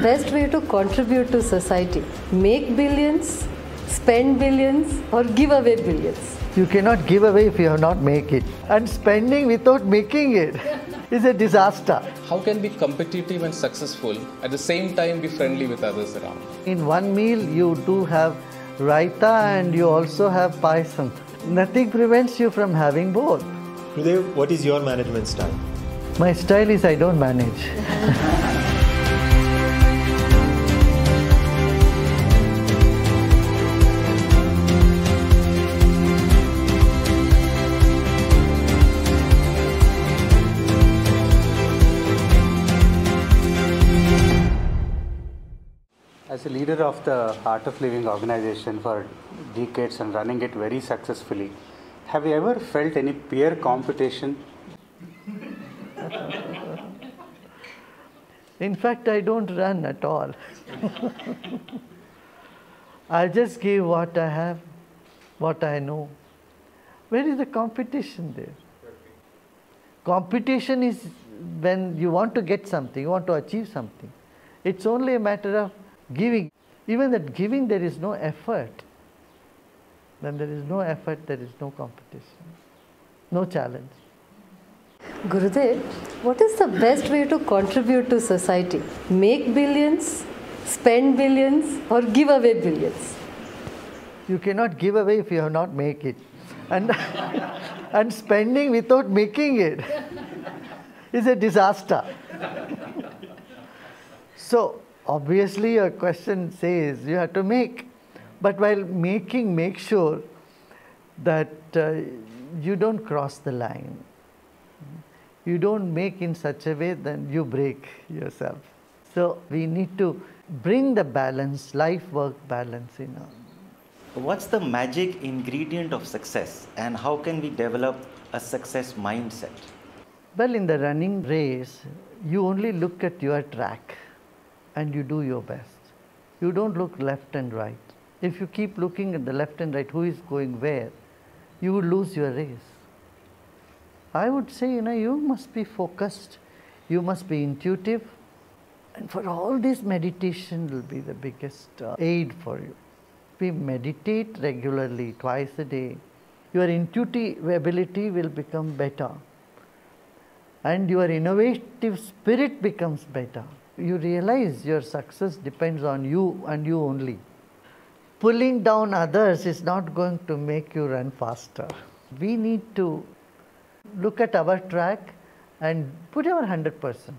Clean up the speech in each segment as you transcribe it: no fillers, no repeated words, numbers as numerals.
best way to contribute to society? Make billions, spend billions, or give away billions? You cannot give away if you have not make it. And spending without making it is a disaster. How can be competitive and successful at the same time be friendly with others around? In one meal you do have raita and you also have payasam. Nothing prevents you from having both. Gurudev, what is your management style? My style is I don't manage. As a leader of the Art of Living organization for decades and running it very successfully, have you ever felt any peer competition? In fact, I don't run at all. I just give what I have, what I know. Where is the competition there? Competition is when you want to get something, you want to achieve something. It's only a matter of giving. Even that giving, there is no effort. When there is no effort, there is no competition, no challenge. Gurudev, what is the best way to contribute to society? Make billions, spend billions, or give away billions? You cannot give away if you have not make it. And, and spending without making it is a disaster. So, obviously your question says you have to make. But while making, make sure that you don't cross the line. You don't make in such a way that you break yourself. So we need to bring the balance, life-work balance in. What's the magic ingredient of success and how can we develop a success mindset? Well, in the running race, you only look at your track and you do your best. You don't look left and right. If you keep looking at the left and right, who is going where, you will lose your race. I would say, you must be focused, you must be intuitive, and for all this, meditation will be the biggest aid for you. If we meditate regularly, twice a day, your intuitive ability will become better, and your innovative spirit becomes better. You realize your success depends on you and you only. Pulling down others is not going to make you run faster. We need to look at our track and put our 100%.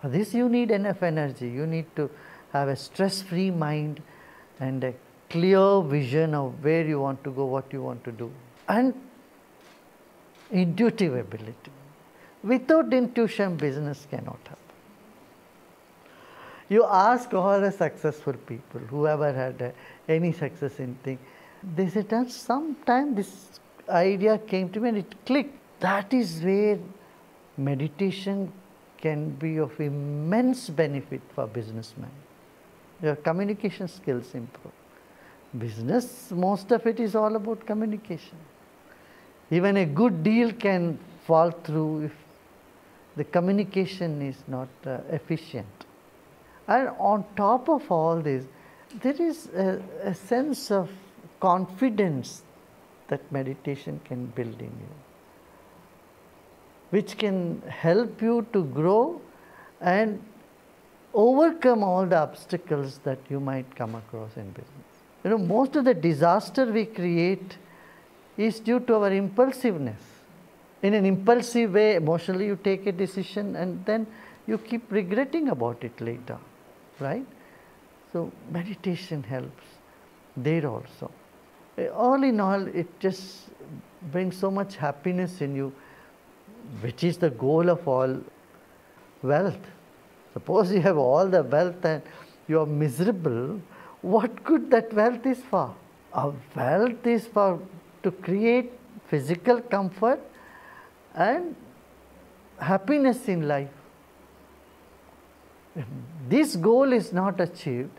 For this you need enough energy. You need to have a stress-free mind and a clear vision of where you want to go, what you want to do. And intuitive ability. Without intuition, business cannot happen. You ask all the successful people, whoever had any success in thing, they said, sometime this idea came to me and it clicked. That is where meditation can be of immense benefit for businessmen. Your communication skills improve. Business, most of it is all about communication. Even a good deal can fall through if the communication is not efficient. And on top of all this, there is a sense of confidence that meditation can build in you, which can help you to grow and overcome all the obstacles that you might come across in business. Most of the disaster we create is due to our impulsiveness. In an impulsive way, emotionally you take a decision and then you keep regretting about it later, right? So meditation helps there also. All in all, it just brings so much happiness in you, which is the goal of all wealth. Suppose you have all the wealth and you are miserable, what good that wealth is for? Our wealth is for to create physical comfort and happiness in life. If this goal is not achieved,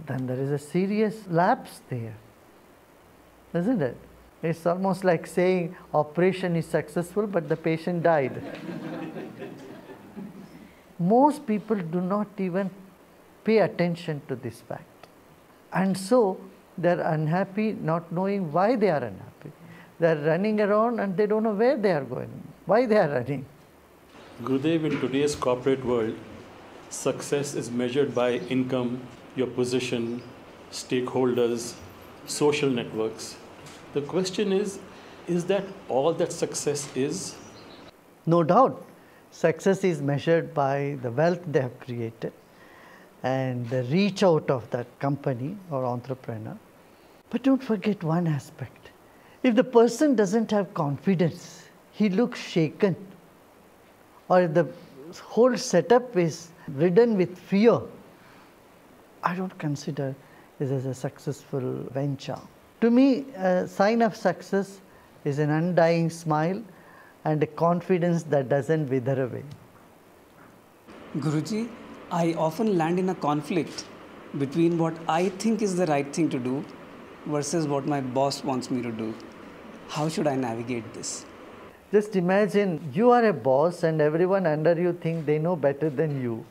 then there is a serious lapse there, isn't it? It's almost like saying operation is successful but the patient died. Most people do not even pay attention to this fact. And so they are unhappy, not knowing why they are unhappy. They are running around and they don't know where they are going, why they are running. Gurudev, in today's corporate world, success is measured by income, your position, stakeholders, social networks. The question is that all that success is? No doubt, success is measured by the wealth they have created and the reach out of that company or entrepreneur. But don't forget one aspect. If the person doesn't have confidence, he looks shaken, or if the whole setup is ridden with fear, I don't consider this as a successful venture. To me, a sign of success is an undying smile and a confidence that doesn't wither away. Guruji, I often land in a conflict between what I think is the right thing to do versus what my boss wants me to do. How should I navigate this? Just imagine you are a boss and everyone under you think they know better than you.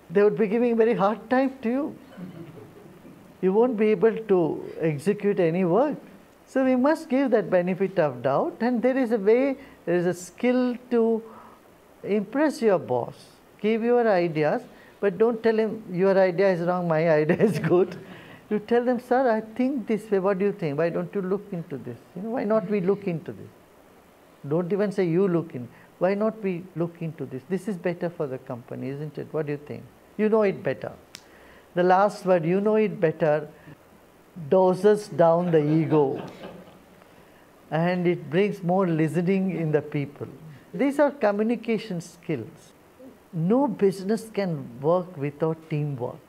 They would be giving very hard time to you. You won't be able to execute any work. So we must give that benefit of doubt, and there is a way, there is a skill to impress your boss. Give your ideas, but don't tell him your idea is wrong, my idea is good. You tell them, sir, I think this way, what do you think? Why don't you look into this? Why not we look into this? Don't even say you look in. Why not we look into this? This is better for the company, isn't it? What do you think? You know it better. The last word, you know it better, doses down the ego and it brings more listening in the people. These are communication skills. No business can work without teamwork.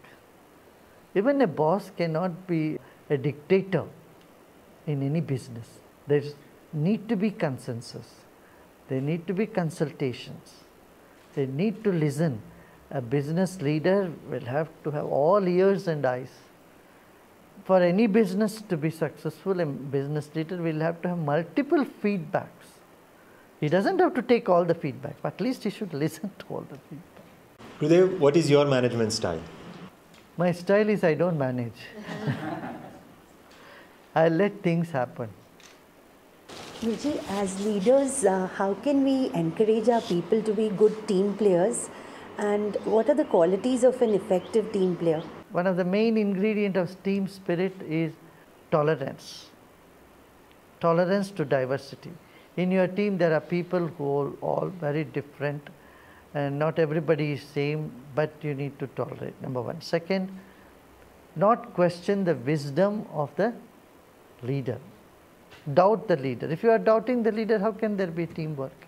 Even a boss cannot be a dictator in any business. There need to be consensus. There need to be consultations. They need to listen. A business leader will have to have all ears and eyes. For any business to be successful, a business leader will have to have multiple feedbacks. He doesn't have to take all the feedback, but at least he should listen to all the feedback. Gurudev, what is your management style? My style is I don't manage. I let things happen. Guruji, as leaders, how can we encourage our people to be good team players? And what are the qualities of an effective team player? One of the main ingredients of team spirit is tolerance. Tolerance to diversity. In your team, there are people who are all very different, and not everybody is same, but you need to tolerate, number one. Second, not question the wisdom of the leader. Doubt the leader. If you are doubting the leader, how can there be teamwork?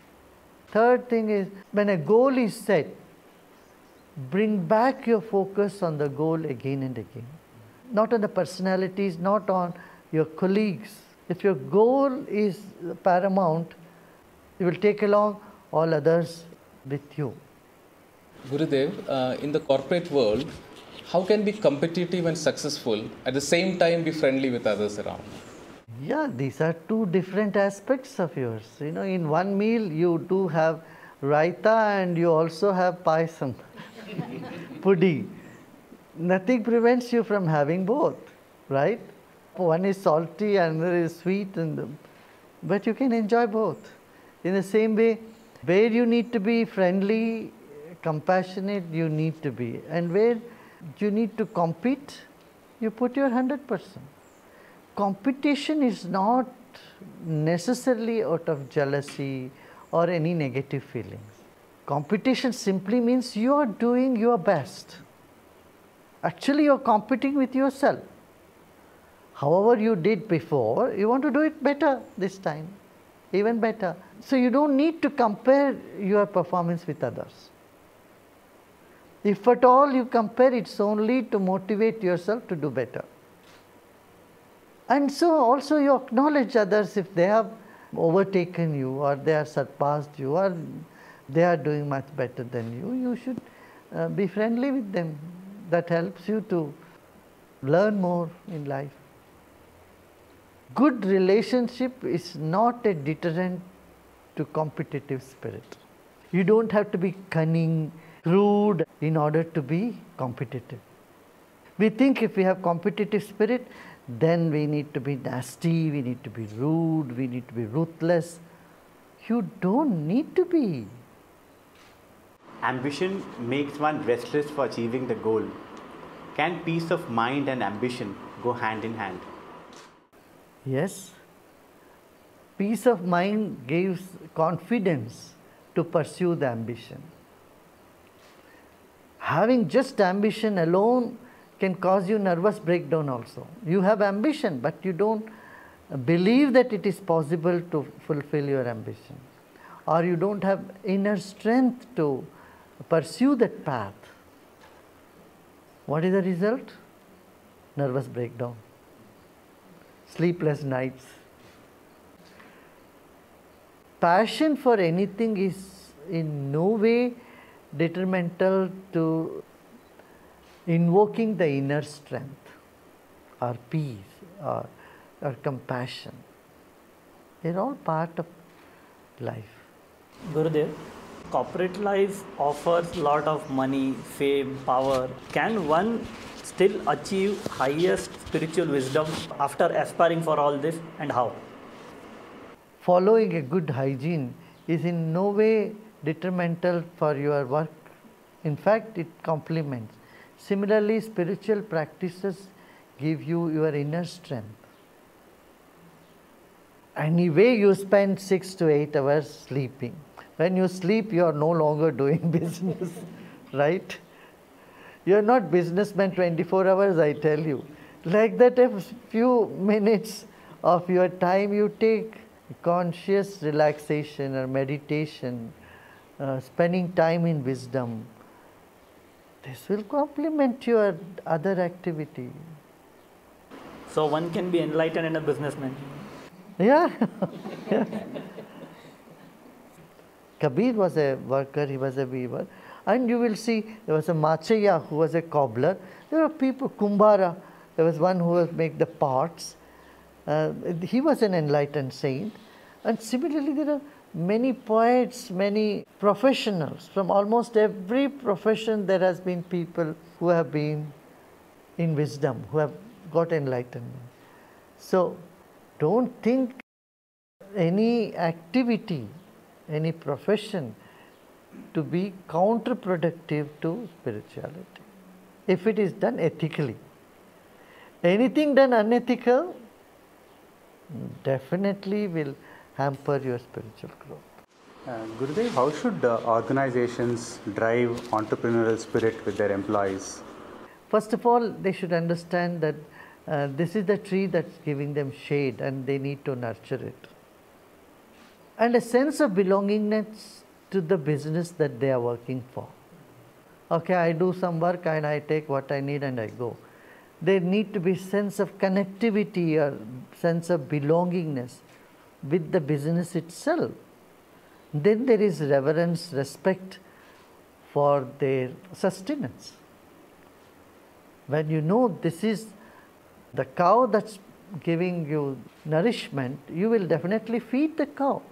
Third thing is, when a goal is set, bring back your focus on the goal again and again. Not on the personalities, not on your colleagues. If your goal is paramount, you will take along all others with you. Gurudev, in the corporate world, how can we be competitive and successful at the same time be friendly with others around? Yeah, these are two different aspects of yours. In one meal you do have raita and you also have payasam, pudding. Nothing prevents you from having both, right? One is salty and another is sweet, but you can enjoy both. In the same way, where you need to be friendly, compassionate, you need to be. And where you need to compete, you put your 100%. Competition is not necessarily out of jealousy or any negative feelings. Competition simply means you are doing your best. Actually, you are competing with yourself. However you did before, you want to do it better this time, even better. So you don't need to compare your performance with others. If at all you compare, it's only to motivate yourself to do better. And so also you acknowledge others if they have overtaken you or they have surpassed you or they are doing much better than you. You should be friendly with them. That helps you to learn more in life. Good relationship is not a deterrent to competitive spirit. You don't have to be cunning, crude in order to be competitive. We think if we have competitive spirit, then we need to be nasty, we need to be rude, we need to be ruthless. You don't need to be. Ambition makes one restless for achieving the goal. Can peace of mind and ambition go hand in hand? Yes. Peace of mind gives confidence to pursue the ambition. Having just ambition alone can cause you nervous breakdown also. You have ambition, but you don't believe that it is possible to fulfill your ambition, or you don't have inner strength to pursue that path. What is the result? Nervous breakdown, sleepless nights. Passion for anything is in no way detrimental to invoking the inner strength or peace or compassion. They're all part of life. Gurudev, corporate life offers a lot of money, fame, power. Can one still achieve highest spiritual wisdom after aspiring for all this, and how? Following a good hygiene is in no way detrimental for your work. In fact, it complements. Similarly, spiritual practices give you your inner strength. Anyway, you spend 6 to 8 hours sleeping. When you sleep, you are no longer doing business, right? You are not businessman 24 hours, I tell you. Like that, a few minutes of your time you take conscious relaxation or meditation, spending time in wisdom. This will complement your other activity. So one can be enlightened and a businessman. Yeah. Kabir was a worker, he was a weaver. And you will see there was a Machaya who was a cobbler. There were people, Kumbhara, there was one who would make the pots. He was an enlightened saint. And similarly, there are many poets, many professionals. From almost every profession, there has been people who have been in wisdom, who have got enlightenment. So, don't think any activity, any profession to be counterproductive to spirituality, if it is done ethically. Anything done unethical definitely will hamper your spiritual growth. Gurudev, how should organizations drive entrepreneurial spirit with their employees? First of all, they should understand that this is the tree that's giving them shade and they need to nurture it. And a sense of belongingness to the business that they are working for. Okay, I do some work and I take what I need and I go. There need to be sense of connectivity or sense of belongingness with the business itself. Then there is reverence, respect for their sustenance. When you know this is the cow that's giving you nourishment, you will definitely feed the cow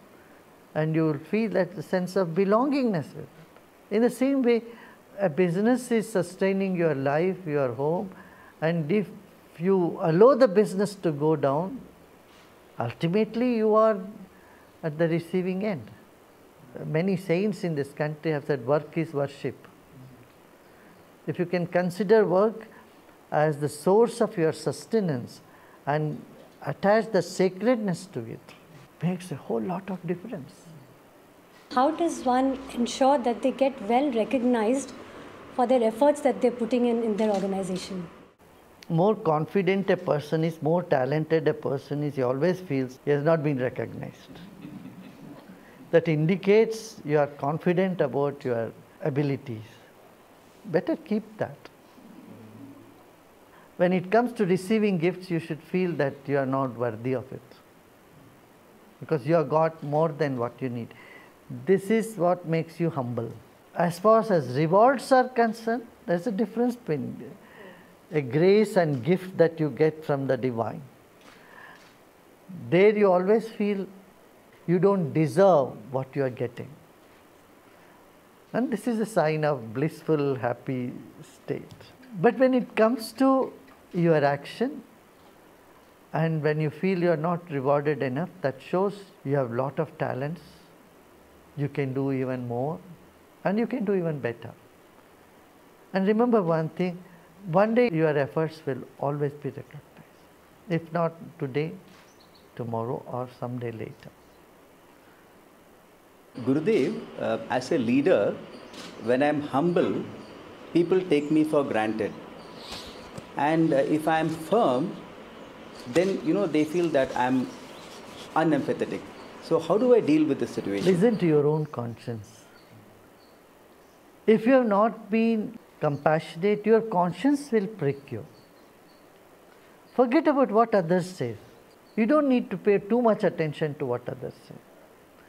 and you will feel that sense of belongingness with it. In the same way, a business is sustaining your life, your home, and if you allow the business to go down, ultimately you are at the receiving end. Many saints in this country have said work is worship. If you can consider work as the source of your sustenance and attach the sacredness to it, makes a whole lot of difference. How does one ensure that they get well recognized for their efforts that they're putting in their organization? More confident a person is, more talented a person is, he always feels he has not been recognized. That indicates you are confident about your abilities. Better keep that. When it comes to receiving gifts, you should feel that you are not worthy of it, because you have got more than what you need. This is what makes you humble. As far as rewards are concerned, there is a difference between a grace and gift that you get from the divine. There you always feel you don't deserve what you are getting. And this is a sign of blissful, happy state. But when it comes to your action, and when you feel you are not rewarded enough, that shows you have a lot of talents, you can do even more, and you can do even better. And remember one thing, one day your efforts will always be recognized. If not today, tomorrow or someday later. Gurudev, as a leader, when I'm humble, people take me for granted. And if I'm firm, then they feel that I'm unempathetic. So how do I deal with this situation? Listen to your own conscience. If you have not been compassionate, your conscience will prick you. Forget about what others say. You don't need to pay too much attention to what others say.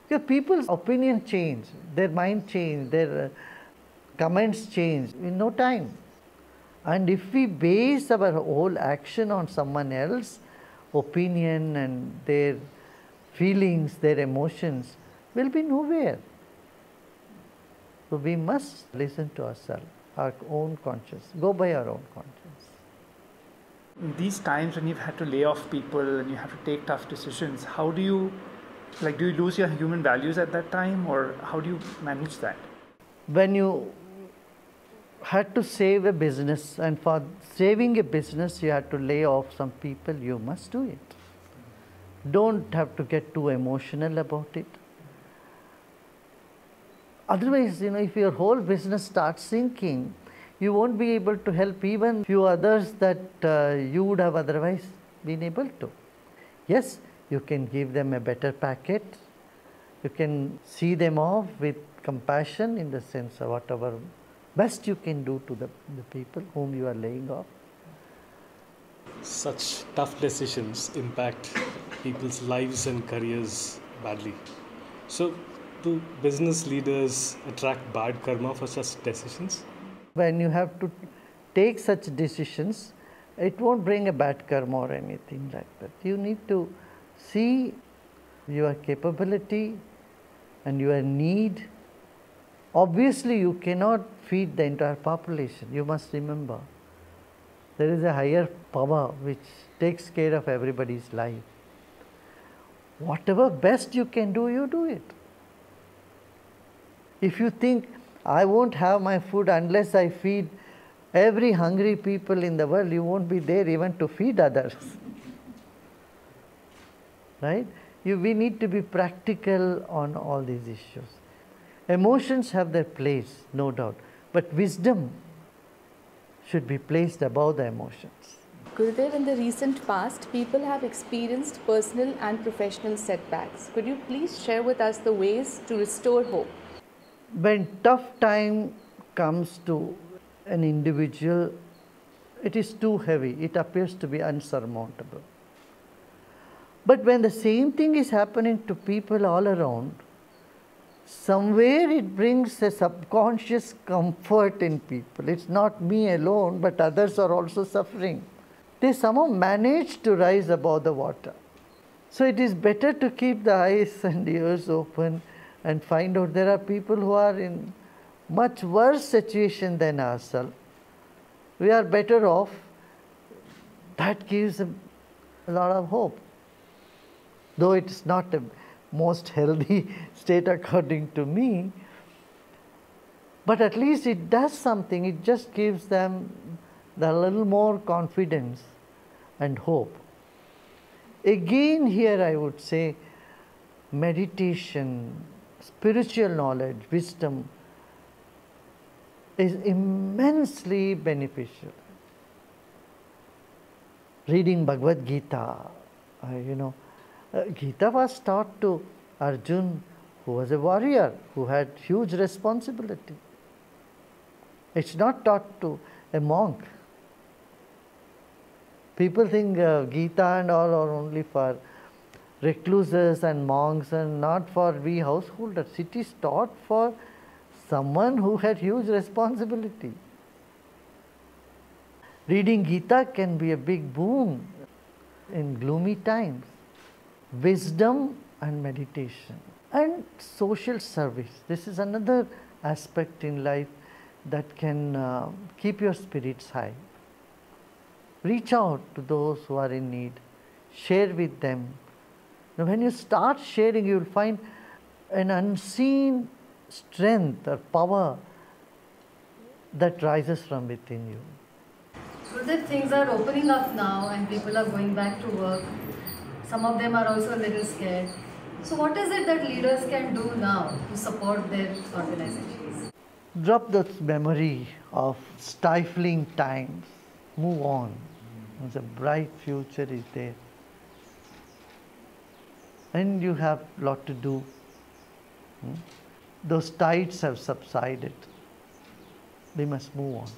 Your people's opinion change, their mind change, their comments change in no time. And if we base our whole action on someone else's opinion and their feelings, their emotions, we'll be nowhere. So we must listen to ourselves, our own conscience, go by our own conscience. In these times when you've had to lay off people and you have to take tough decisions, how do you lose your human values at that time, or how do you manage that? When you had to save a business, and for saving a business you had to lay off some people, you must do it. Don't have to get too emotional about it. Otherwise, if your whole business starts sinking, you won't be able to help even few others that you would have otherwise been able to. Yes, you can give them a better packet. You can see them off with compassion, in the sense of whatever best you can do to the people whom you are laying off. Such tough decisions impact people's lives and careers badly. So, do business leaders attract bad karma for such decisions? When you have to take such decisions, it won't bring a bad karma or anything like that. You need to see your capability and your need. Obviously, you cannot feed the entire population. You must remember, there is a higher power which takes care of everybody's life. Whatever best you can do, you do it. If you think, I won't have my food unless I feed every hungry people in the world, you won't be there even to feed others. Right? We need to be practical on all these issues. Emotions have their place, no doubt, but wisdom should be placed above the emotions. Gurudev, in the recent past, people have experienced personal and professional setbacks. Could you please share with us the ways to restore hope? When tough time comes to an individual, it is too heavy. It appears to be unsurmountable. But when the same thing is happening to people all around, somewhere it brings a subconscious comfort in people. It's not me alone, but others are also suffering. They somehow manage to rise above the water. So it is better to keep the eyes and ears open and find out there are people who are in much worse situation than ourselves. We are better off. That gives a lot of hope. Though it is not a most healthy state according to me, but at least it does something. It just gives them a little more confidence and hope. Again, here I would say meditation, spiritual knowledge, wisdom is immensely beneficial. Reading Bhagavad Gita, Gita was taught to Arjun, who was a warrior, who had huge responsibility. It's not taught to a monk. People think Gita and all are only for recluses and monks and not for we householders. It is taught for someone who had huge responsibility. Reading Gita can be a big boon in gloomy times. Wisdom and meditation. And social service. This is another aspect in life that can keep your spirits high. Reach out to those who are in need. Share with them. Now, when you start sharing, you will find an unseen strength or power that rises from within you. Gurudev, things are opening up now and people are going back to work. Some of them are also a little scared. So what is it that leaders can do now to support their organizations? Drop that memory of stifling times. Move on. The bright future is there. And you have a lot to do. Those tides have subsided. We must move on.